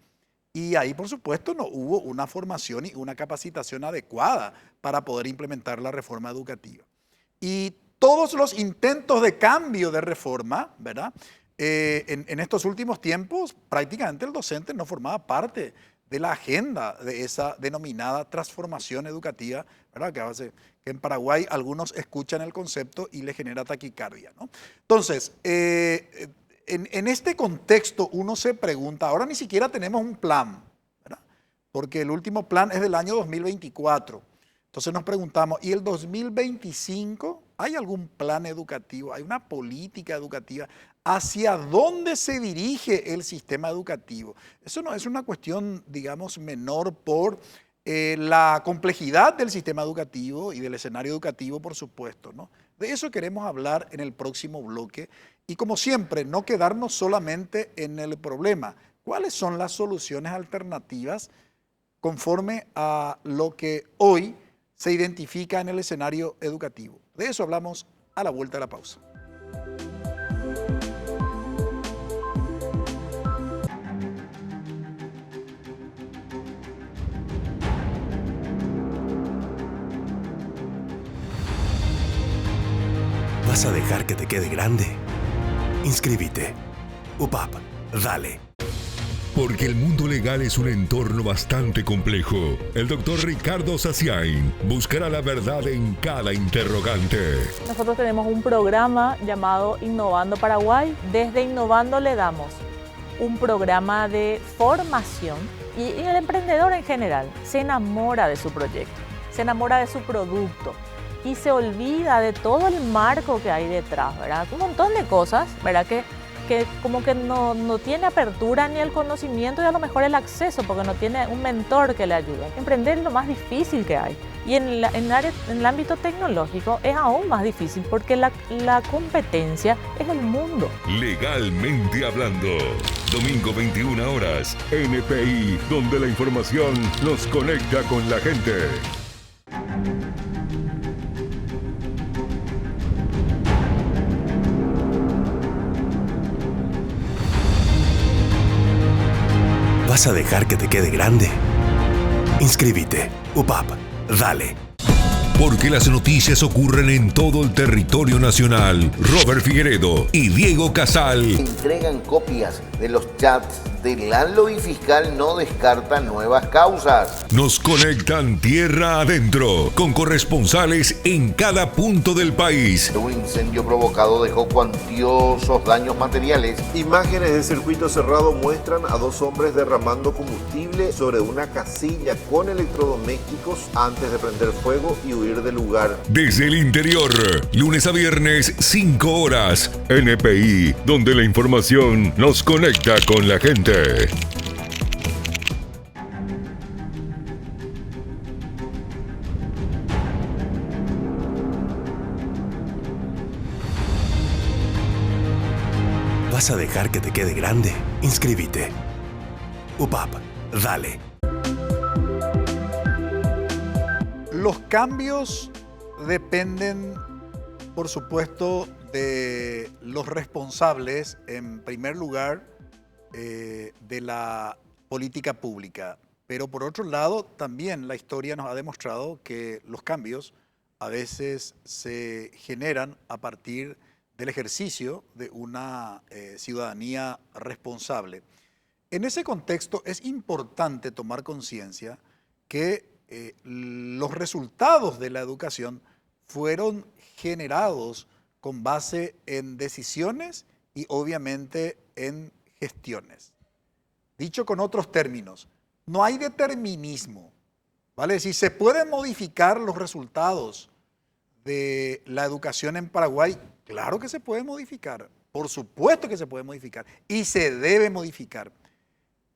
Y ahí, por supuesto, no hubo una formación y una capacitación adecuada para poder implementar la reforma educativa. Y todos los intentos de cambio de reforma, ¿verdad? En estos últimos tiempos, prácticamente el docente no formaba parte de la agenda de esa denominada transformación educativa, ¿verdad? Que hace que en Paraguay algunos escuchan el concepto y les genera taquicardia, ¿no? Entonces, en este contexto uno se pregunta, ahora ni siquiera tenemos un plan, ¿verdad? Porque el último plan es del año 2024. Entonces nos preguntamos, ¿y el 2025 hay algún plan educativo? ¿Hay una política educativa? ¿Hacia dónde se dirige el sistema educativo? Eso no es una cuestión, digamos, menor por la complejidad del sistema educativo y del escenario educativo, por supuesto, ¿no? De eso queremos hablar en el próximo bloque y, como siempre, no quedarnos solamente en el problema. ¿Cuáles son las soluciones alternativas conforme a lo que hoy se identifica en el escenario educativo? De eso hablamos a la vuelta de la pausa. ¿Vas a dejar que te quede grande? Inscríbete. UPAP, dale. Porque el mundo legal es un entorno bastante complejo, el doctor Ricardo Saciain buscará la verdad en cada interrogante. Nosotros tenemos un programa llamado Innovando Paraguay. Desde Innovando le damos un programa de formación y el emprendedor en general se enamora de su proyecto, se enamora de su producto y se olvida de todo el marco que hay detrás, ¿verdad? Un montón de cosas, ¿verdad? Que como que no tiene apertura ni el conocimiento y a lo mejor el acceso porque no tiene un mentor que le ayude. Emprender es lo más difícil que hay. Y en el ámbito tecnológico es aún más difícil porque la competencia es el mundo. Legalmente hablando, domingo 21 horas, NPI, donde la información nos conecta con la gente. ¿Vas a dejar que te quede grande? Inscríbete. UPAP, dale. Porque las noticias ocurren en todo el territorio nacional. Robert Figueredo y Diego Casal entregan copias de los chats del ANLO y fiscal no descartan nuevas causas. Nos conectan tierra adentro con corresponsales en cada punto del país. Un incendio provocado dejó cuantiosos daños materiales. Imágenes de circuito cerrado muestran a dos hombres derramando combustible sobre una casilla con electrodomésticos antes de prender fuego y huir del lugar. Desde el interior, lunes a viernes, 5 horas. NPI, donde la información nos conecta con la gente. ¿Vas a dejar que te quede grande? Inscríbete. UPAP, dale. Los cambios dependen, por supuesto, de los responsables, en primer lugar, de la política pública. Pero por otro lado, también la historia nos ha demostrado que los cambios a veces se generan a partir del ejercicio de una ciudadanía responsable. En ese contexto es importante tomar conciencia que los resultados de la educación fueron generados con base en decisiones y obviamente en gestiones. Dicho con otros términos, no hay determinismo, ¿vale? Si se pueden modificar los resultados de la educación en Paraguay, claro que se puede modificar, por supuesto que se puede modificar y se debe modificar.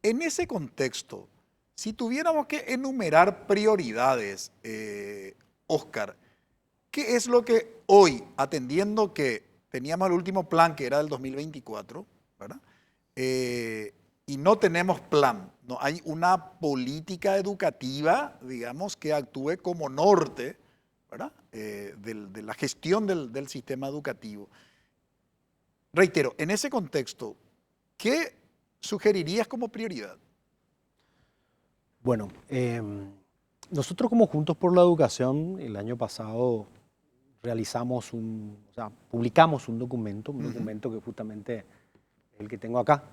En ese contexto, si tuviéramos que enumerar prioridades, Óscar, ¿qué es lo que hoy, atendiendo que teníamos el último plan que era del 2024, ¿verdad? Y no tenemos plan, no hay una política educativa, digamos, que actúe como norte, ¿verdad? De la gestión del sistema educativo. Reitero, en ese contexto, ¿qué sugerirías como prioridad? Bueno, nosotros como Juntos por la Educación el año pasado publicamos un documento que justamente es el que tengo acá,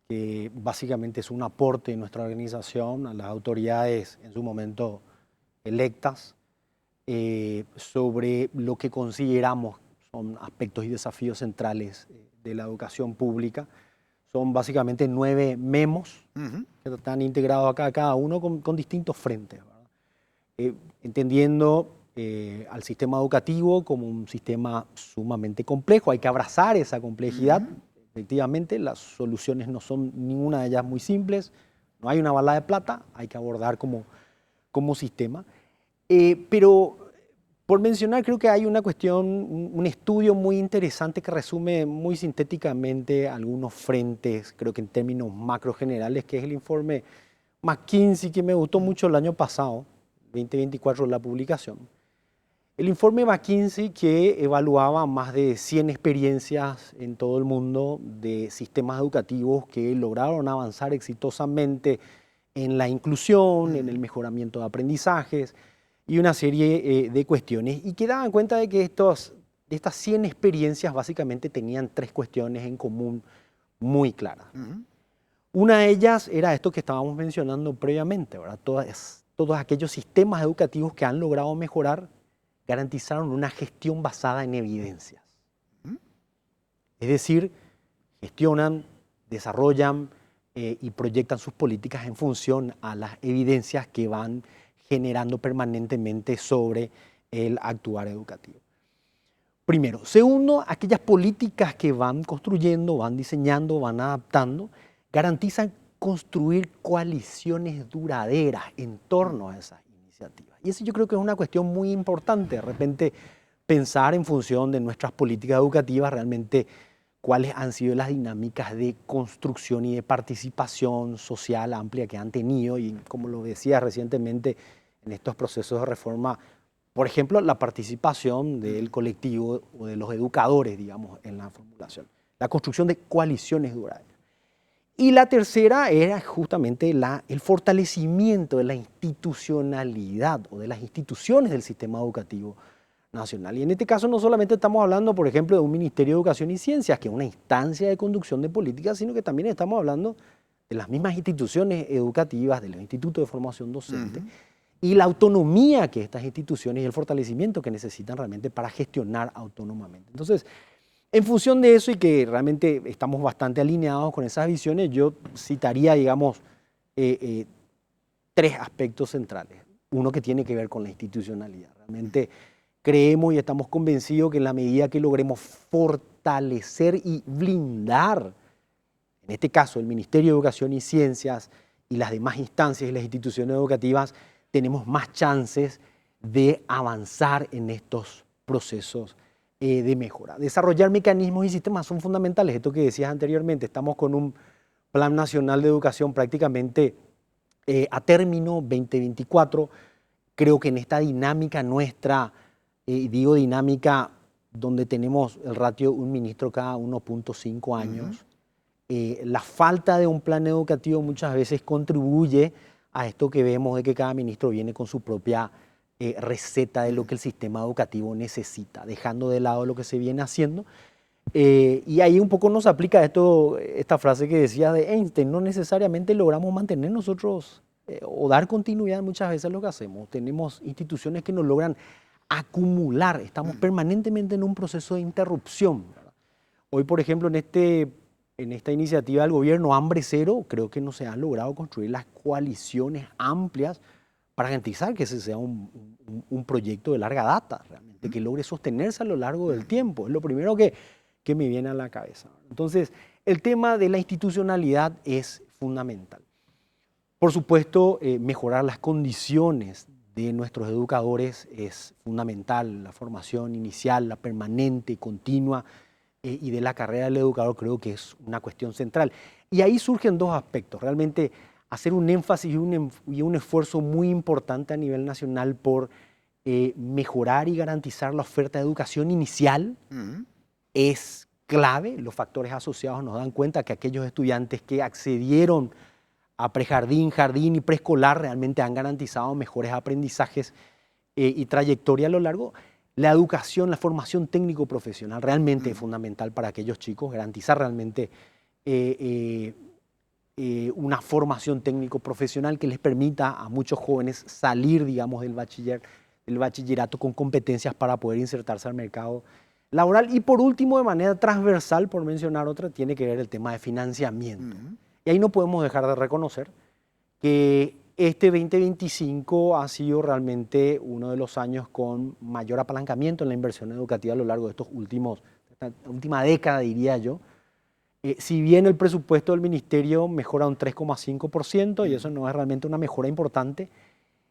que básicamente es un aporte de nuestra organización a las autoridades en su momento electas sobre lo que consideramos son aspectos y desafíos centrales de la educación pública. Son básicamente 9 memos que están integrados acá, cada uno con distintos frentes, ¿verdad? Entendiendo al sistema educativo como un sistema sumamente complejo, hay que abrazar esa complejidad. Efectivamente, las soluciones no son ninguna de ellas muy simples, no hay una bala de plata, hay que abordar como sistema. Pero por mencionar, creo que hay una cuestión, un estudio muy interesante que resume muy sintéticamente algunos frentes, creo que en términos macro generales, que es el informe McKinsey, que me gustó mucho el año pasado, 2024, la publicación. El informe McKinsey que evaluaba más de 100 experiencias en todo el mundo de sistemas educativos que lograron avanzar exitosamente en la inclusión, en el mejoramiento de aprendizajes, y una serie de cuestiones, y que daban cuenta de que estas 100 experiencias básicamente tenían 3 cuestiones en común muy claras. Una de ellas era esto que estábamos mencionando previamente, ¿verdad? Todos aquellos sistemas educativos que han logrado mejorar garantizaron una gestión basada en evidencias. Es decir, gestionan, desarrollan y proyectan sus políticas en función a las evidencias que van generando permanentemente sobre el actuar educativo. Primero. Segundo, aquellas políticas que van construyendo, van diseñando, van adaptando, garantizan construir coaliciones duraderas en torno a esas iniciativas. Y eso yo creo que es una cuestión muy importante, de repente pensar en función de nuestras políticas educativas realmente cuáles han sido las dinámicas de construcción y de participación social amplia que han tenido, y como lo decía recientemente en estos procesos de reforma, por ejemplo, la participación del colectivo o de los educadores, digamos, en la formulación, la construcción de coaliciones duraderas. Y la tercera era justamente el fortalecimiento de la institucionalidad o de las instituciones del sistema educativo nacional. Y en este caso no solamente estamos hablando, por ejemplo, de un Ministerio de Educación y Ciencias, que es una instancia de conducción de políticas, sino que también estamos hablando de las mismas instituciones educativas, de los institutos de formación docente, y la autonomía que estas instituciones y el fortalecimiento que necesitan realmente para gestionar autónomamente. Entonces, en función de eso y que realmente estamos bastante alineados con esas visiones, yo citaría, digamos, 3 aspectos centrales. Uno que tiene que ver con la institucionalidad. Realmente creemos y estamos convencidos que en la medida que logremos fortalecer y blindar, en este caso el Ministerio de Educación y Ciencias y las demás instancias y las instituciones educativas, tenemos más chances de avanzar en estos procesos de mejora. Desarrollar mecanismos y sistemas son fundamentales. Esto que decías anteriormente, estamos con un Plan Nacional de Educación prácticamente a término 2024. Creo que en esta dinámica nuestra, digo dinámica donde tenemos el ratio un ministro cada 1.5 años, la falta de un plan educativo muchas veces contribuye a esto que vemos de que cada ministro viene con su propia receta de lo que el sistema educativo necesita, dejando de lado lo que se viene haciendo. Y ahí un poco nos aplica esta frase que decía de Einstein: no necesariamente logramos mantener nosotros o dar continuidad muchas veces a lo que hacemos. Tenemos instituciones que nos logran acumular, estamos permanentemente en un proceso de interrupción, ¿verdad? Hoy, por ejemplo, en esta iniciativa del gobierno Hambre Cero, creo que no se han logrado construir las coaliciones amplias para garantizar que ese sea un proyecto de larga data, realmente, que logre sostenerse a lo largo del tiempo. Es lo primero que me viene a la cabeza. Entonces, el tema de la institucionalidad es fundamental. Por supuesto, mejorar las condiciones de nuestros educadores es fundamental. La formación inicial, la permanente, continua, y de la carrera del educador creo que es una cuestión central. Y ahí surgen dos aspectos. Realmente hacer un énfasis y un esfuerzo muy importante a nivel nacional por mejorar y garantizar la oferta de educación inicial es clave. Los factores asociados nos dan cuenta que aquellos estudiantes que accedieron a prejardín, jardín y preescolar realmente han garantizado mejores aprendizajes y trayectoria a lo largo. La educación, la formación técnico-profesional realmente es fundamental para aquellos chicos, garantizar realmente una formación técnico-profesional que les permita a muchos jóvenes salir, digamos, del bachillerato con competencias para poder insertarse al mercado laboral. Y por último, de manera transversal, por mencionar otra, tiene que ver el tema de financiamiento. Y ahí no podemos dejar de reconocer que este 2025 ha sido realmente uno de los años con mayor apalancamiento en la inversión educativa a lo largo de esta última década, diría yo. Si bien el presupuesto del ministerio mejora un 3,5%, y eso no es realmente una mejora importante,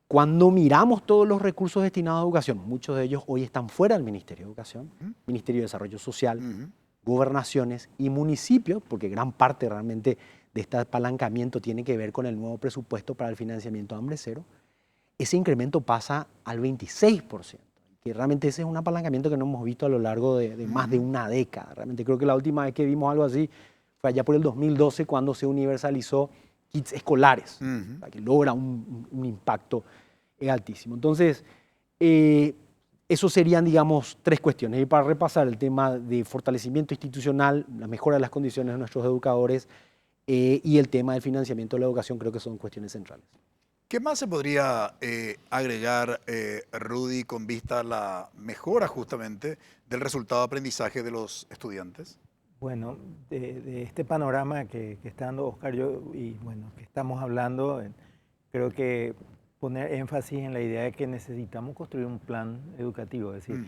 cuando miramos todos los recursos destinados a educación, muchos de ellos hoy están fuera del Ministerio de Educación, Ministerio de Desarrollo Social, gobernaciones y municipios, porque gran parte realmente de este apalancamiento tiene que ver con el nuevo presupuesto para el financiamiento de Hambre Cero, ese incremento pasa al 26%. Que realmente ese es un apalancamiento que no hemos visto a lo largo de más de una década. Realmente creo que la última vez que vimos algo así fue allá por el 2012 cuando se universalizó kits escolares, que logra un impacto altísimo. Entonces, eso serían, digamos, tres cuestiones. Y para repasar el tema de fortalecimiento institucional, la mejora de las condiciones de nuestros educadores y el tema del financiamiento de la educación, creo que son cuestiones centrales. ¿Qué más se podría agregar, Rudy, con vista a la mejora justamente del resultado de aprendizaje de los estudiantes? Bueno, de este panorama que está dando Oscar y bueno, que estamos hablando, creo que poner énfasis en la idea de que necesitamos construir un plan educativo, es decir,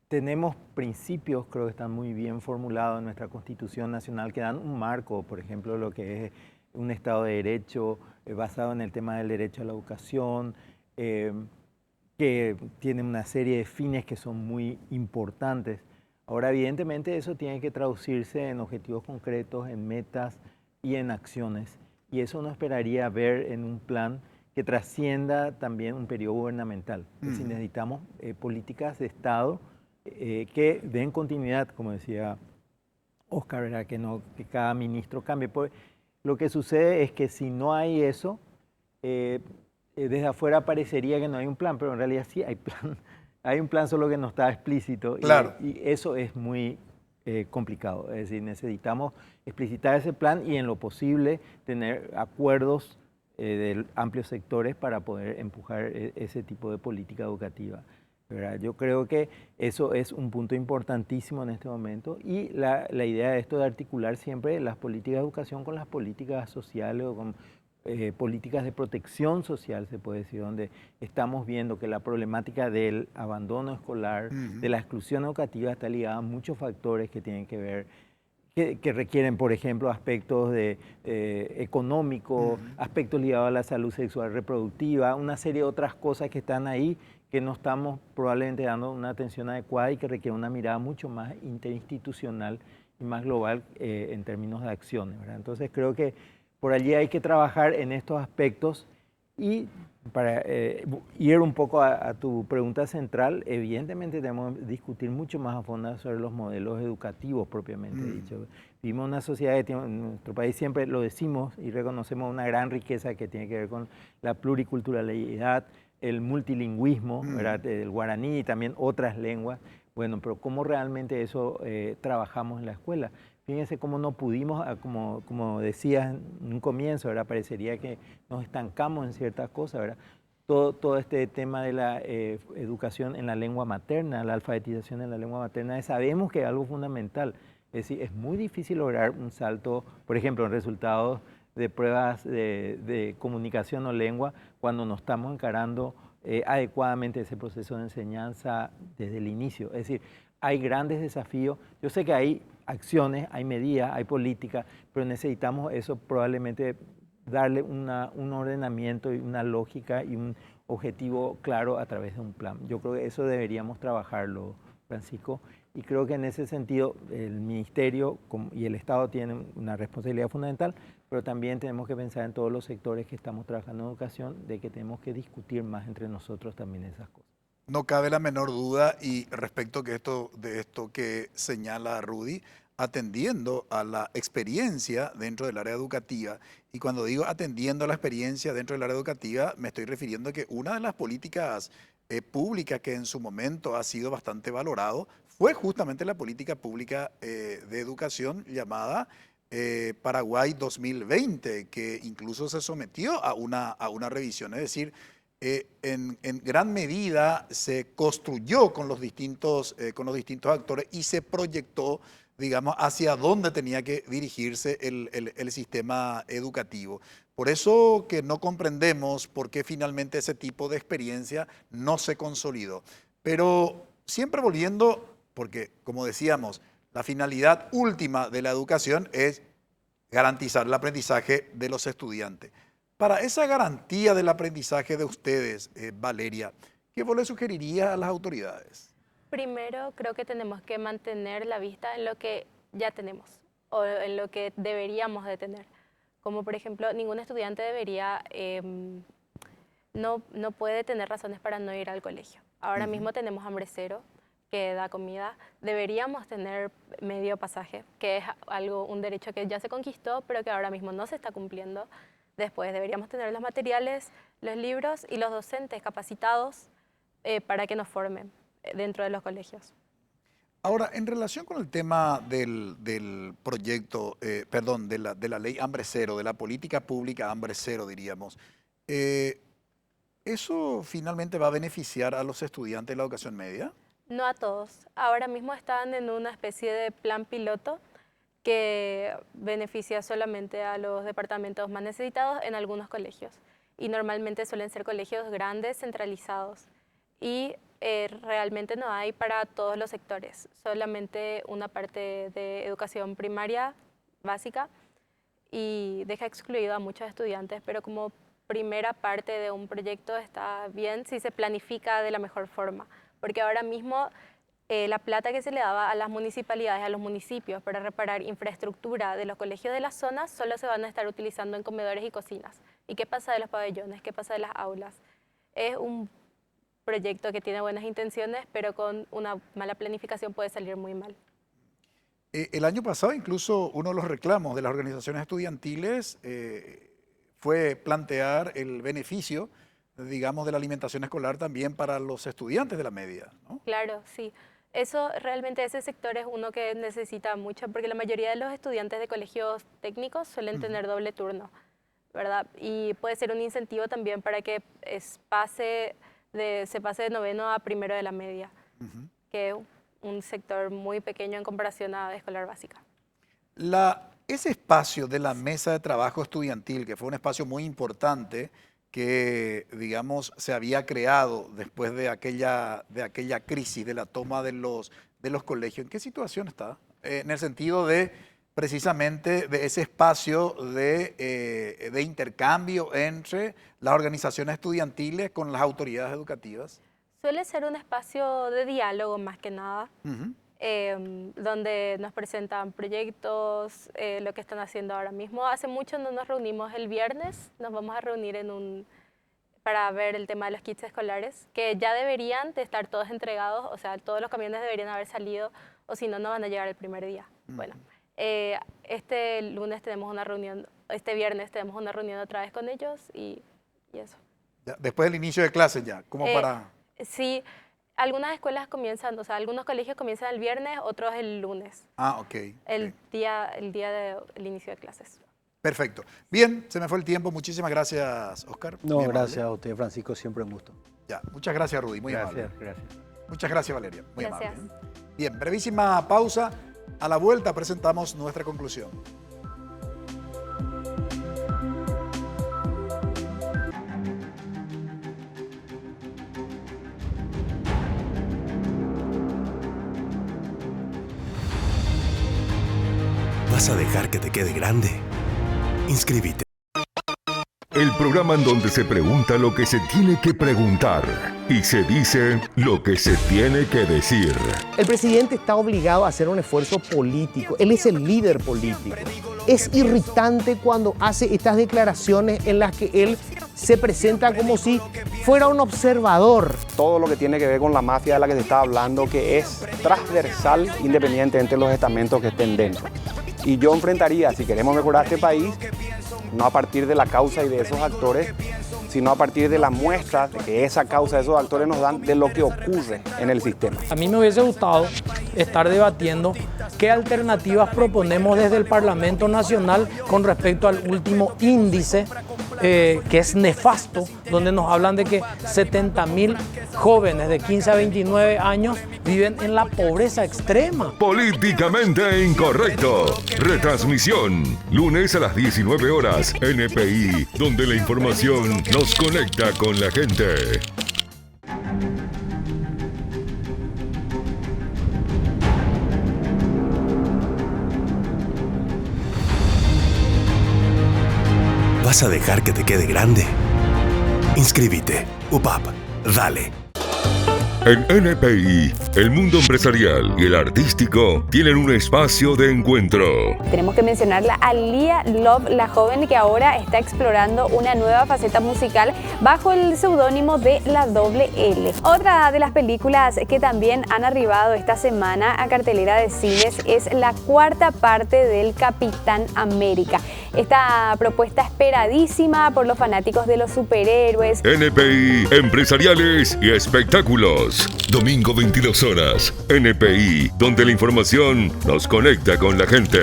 tenemos principios, creo que están muy bien formulados en nuestra Constitución Nacional, que dan un marco, por ejemplo, lo que es un Estado de Derecho basado en el tema del derecho a la educación, que tiene una serie de fines que son muy importantes. Ahora, evidentemente, eso tiene que traducirse en objetivos concretos, en metas y en acciones. Y eso uno esperaría ver en un plan que trascienda también un periodo gubernamental. Es decir, necesitamos políticas de Estado que den continuidad, como decía Oscar, ¿verdad? Que cada ministro cambie. Lo que sucede es que si no hay eso, desde afuera parecería que no hay un plan, pero en realidad sí hay plan. Hay un plan, solo que no está explícito. Claro. Y eso es muy complicado. Es decir, necesitamos explicitar ese plan y en lo posible tener acuerdos de amplios sectores para poder empujar ese tipo de política educativa, ¿verdad? Yo creo que eso es un punto importantísimo en este momento y la idea de esto de articular siempre las políticas de educación con las políticas sociales o con políticas de protección social, se puede decir, donde estamos viendo que la problemática del abandono escolar, de la exclusión educativa está ligada a muchos factores que tienen que ver, que requieren, por ejemplo, aspectos económicos, aspectos ligados a la salud sexual reproductiva, una serie de otras cosas que están ahí que no estamos probablemente dando una atención adecuada y que requiere una mirada mucho más interinstitucional y más global en términos de acciones, ¿verdad? Entonces creo que por allí hay que trabajar en estos aspectos y para ir un poco a tu pregunta central, evidentemente tenemos que discutir mucho más a fondo sobre los modelos educativos propiamente dicho. Vivimos una sociedad que en nuestro país siempre lo decimos y reconocemos una gran riqueza que tiene que ver con la pluriculturalidad, el multilingüismo, ¿verdad? El guaraní y también otras lenguas. Bueno, pero ¿cómo realmente eso trabajamos en la escuela? Fíjense cómo no pudimos, como decías en un comienzo, ¿verdad? Parecería que nos estancamos en ciertas cosas, ¿verdad? todo este tema de la educación en la lengua materna, la alfabetización en la lengua materna, sabemos que es algo fundamental. Es decir, es muy difícil lograr un salto, por ejemplo, en resultados de pruebas de comunicación o lengua cuando no estamos encarando adecuadamente ese proceso de enseñanza desde el inicio. Es decir, hay grandes desafíos. Yo sé que hay acciones, hay medidas, hay políticas, pero necesitamos eso probablemente darle un ordenamiento y una lógica y un objetivo claro a través de un plan. Yo creo que eso deberíamos trabajarlo, Francisco, y creo que en ese sentido el Ministerio y el Estado tienen una responsabilidad fundamental, pero también tenemos que pensar en todos los sectores que estamos trabajando en educación, de que tenemos que discutir más entre nosotros también esas cosas. No cabe la menor duda, y respecto de esto que señala Rudy, atendiendo a la experiencia dentro del área educativa, y cuando digo atendiendo a la experiencia dentro del área educativa, me estoy refiriendo a que una de las políticas públicas que en su momento ha sido bastante valorado fue justamente la política pública de educación llamada Paraguay 2020, que incluso se sometió a una revisión, es decir, en gran medida se construyó con los distintos actores y se proyectó, digamos, hacia dónde tenía que dirigirse el sistema educativo. Por eso que no comprendemos por qué finalmente ese tipo de experiencia no se consolidó. Pero siempre volviendo, porque como decíamos, la finalidad última de la educación es garantizar el aprendizaje de los estudiantes. Para esa garantía del aprendizaje de ustedes, Valeria, ¿qué vos le sugerirías a las autoridades? Primero, creo que tenemos que mantener la vista en lo que ya tenemos o en lo que deberíamos de tener. Como por ejemplo, ningún estudiante debería, no puede tener razones para no ir al colegio. Ahora mismo tenemos hambre cero, que da comida. Deberíamos tener medio pasaje, que es un derecho que ya se conquistó, pero que ahora mismo no se está cumpliendo. Después deberíamos tener los materiales, los libros y los docentes capacitados para que nos formen dentro de los colegios. Ahora, en relación con el tema del proyecto, de la ley Hambre Cero, de la política pública Hambre Cero, diríamos, ¿eso finalmente va a beneficiar a los estudiantes de la educación media? No a todos. Ahora mismo están en una especie de plan piloto que beneficia solamente a los departamentos más necesitados en algunos colegios. Y normalmente suelen ser colegios grandes, centralizados. Y realmente no hay para todos los sectores, solamente una parte de educación primaria básica y deja excluido a muchos estudiantes, pero como primera parte de un proyecto está bien si se planifica de la mejor forma, porque ahora mismo la plata que se le daba a las municipalidades, a los municipios para reparar infraestructura de los colegios de las zonas solo se van a estar utilizando en comedores y cocinas. ¿Y qué pasa de los pabellones? ¿Qué pasa de las aulas? Es un proyecto que tiene buenas intenciones, pero con una mala planificación puede salir muy mal. El año pasado incluso uno de los reclamos de las organizaciones estudiantiles fue plantear el beneficio, digamos, de la alimentación escolar también para los estudiantes de la media, ¿no? Claro, sí. Eso realmente, ese sector es uno que necesita mucho, porque la mayoría de los estudiantes de colegios técnicos suelen tener doble turno, ¿verdad? Y puede ser un incentivo también para que se pase de noveno a primero de la media, que es un sector muy pequeño en comparación a escolar básica. Ese espacio de la mesa de trabajo estudiantil, que fue un espacio muy importante que, digamos, se había creado después de aquella crisis, de la toma de los colegios, ¿en qué situación está? En el sentido de, precisamente, de ese espacio de intercambio entre las organizaciones estudiantiles con las autoridades educativas. Suele ser un espacio de diálogo más que nada, donde nos presentan proyectos, lo que están haciendo ahora mismo. Hace mucho no nos reunimos. El viernes nos vamos a reunir para ver el tema de los kits escolares, que ya deberían de estar todos entregados, o sea, todos los camiones deberían haber salido, o si no, no van a llegar el primer día. Bueno, este lunes tenemos una reunión, este viernes tenemos una reunión otra vez con ellos y eso. Ya, después del inicio de clases ya, como para... Sí. Algunas escuelas comienzan, o sea, algunos colegios comienzan el viernes, otros el lunes. Ah, ok. El día del inicio de clases. Perfecto. Bien, se me fue el tiempo. Muchísimas gracias, Oscar. No, gracias a usted, Francisco. Siempre un gusto. Ya, muchas gracias, Rudy. Muy amable. Gracias. Muchas gracias, Valeria. Muy Gracias. amable. Bien, brevísima pausa. A la vuelta presentamos nuestra conclusión. ¿Vas a dejar que te quede grande? Inscríbete. El programa en donde se pregunta lo que se tiene que preguntar y se dice lo que se tiene que decir. El presidente está obligado a hacer un esfuerzo político. Él es el líder político. Es irritante cuando hace estas declaraciones en las que él se presenta como si fuera un observador. Todo lo que tiene que ver con la mafia de la que se está hablando, que es transversal independientemente de los estamentos que estén dentro. Y yo enfrentaría, si queremos mejorar este país, no a partir de la causa y de esos actores, sino a partir de la muestra de que esa causa, esos actores nos dan de lo que ocurre en el sistema. A mí me hubiese gustado estar debatiendo qué alternativas proponemos desde el Parlamento Nacional con respecto al último índice que es nefasto, donde nos hablan de que 70.000 jóvenes de 15 a 29 años viven en la pobreza extrema. Políticamente incorrecto. Retransmisión. Lunes a las 19 horas. NPI, donde la información nos conecta con la gente. ¿Vas a dejar que te quede grande? Inscríbete. UPAP. Dale. En NPI, el mundo empresarial y el artístico tienen un espacio de encuentro. Tenemos que mencionarla a Lia Love, la joven que ahora está explorando una nueva faceta musical bajo el seudónimo de La Doble L. Otra de las películas que también han arribado esta semana a cartelera de cines es la cuarta parte del Capitán América. Esta propuesta esperadísima por los fanáticos de los superhéroes. NPI, empresariales y espectáculos. Domingo 22 horas. NPI, donde la información nos conecta con la gente.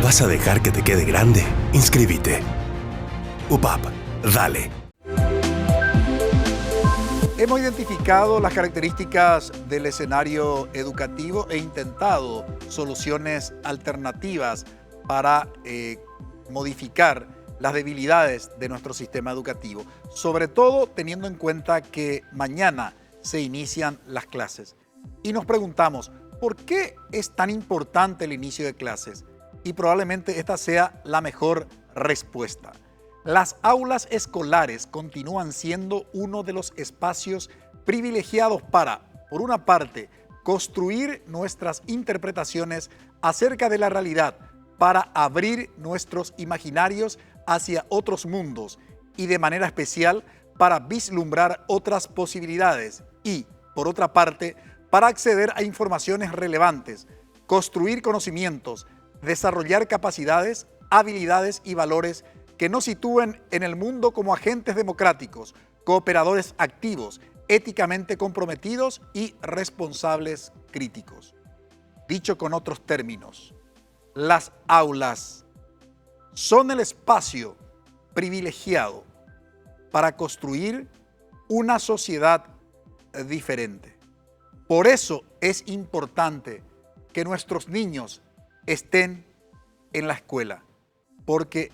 ¿Vas a dejar que te quede grande? Inscríbete. UPAP. Dale. Hemos identificado las características del escenario educativo e intentado soluciones alternativas para modificar las debilidades de nuestro sistema educativo, sobre todo teniendo en cuenta que mañana se inician las clases. Y nos preguntamos, ¿por qué es tan importante el inicio de clases? Y probablemente esta sea la mejor respuesta. Las aulas escolares continúan siendo uno de los espacios privilegiados para, por una parte, construir nuestras interpretaciones acerca de la realidad, para abrir nuestros imaginarios hacia otros mundos y de manera especial para vislumbrar otras posibilidades y, por otra parte, para acceder a informaciones relevantes, construir conocimientos, desarrollar capacidades, habilidades y valores que nos sitúen en el mundo como agentes democráticos, cooperadores activos, éticamente comprometidos y responsables críticos. Dicho con otros términos, las aulas son el espacio privilegiado para construir una sociedad diferente. Por eso es importante que nuestros niños estén en la escuela, porque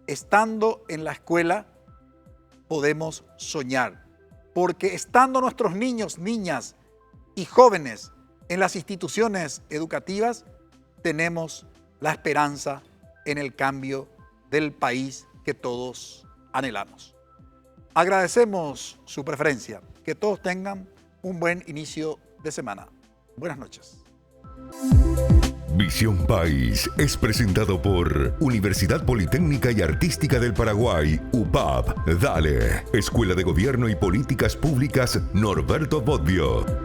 estando en la escuela podemos soñar, porque estando nuestros niños, niñas y jóvenes en las instituciones educativas, tenemos la esperanza en el cambio del país que todos anhelamos. Agradecemos su preferencia, que todos tengan un buen inicio de semana. Buenas noches. Visión País es presentado por Universidad Politécnica y Artística del Paraguay, UPAP. Dale. Escuela de Gobierno y Políticas Públicas Norberto Bobbio.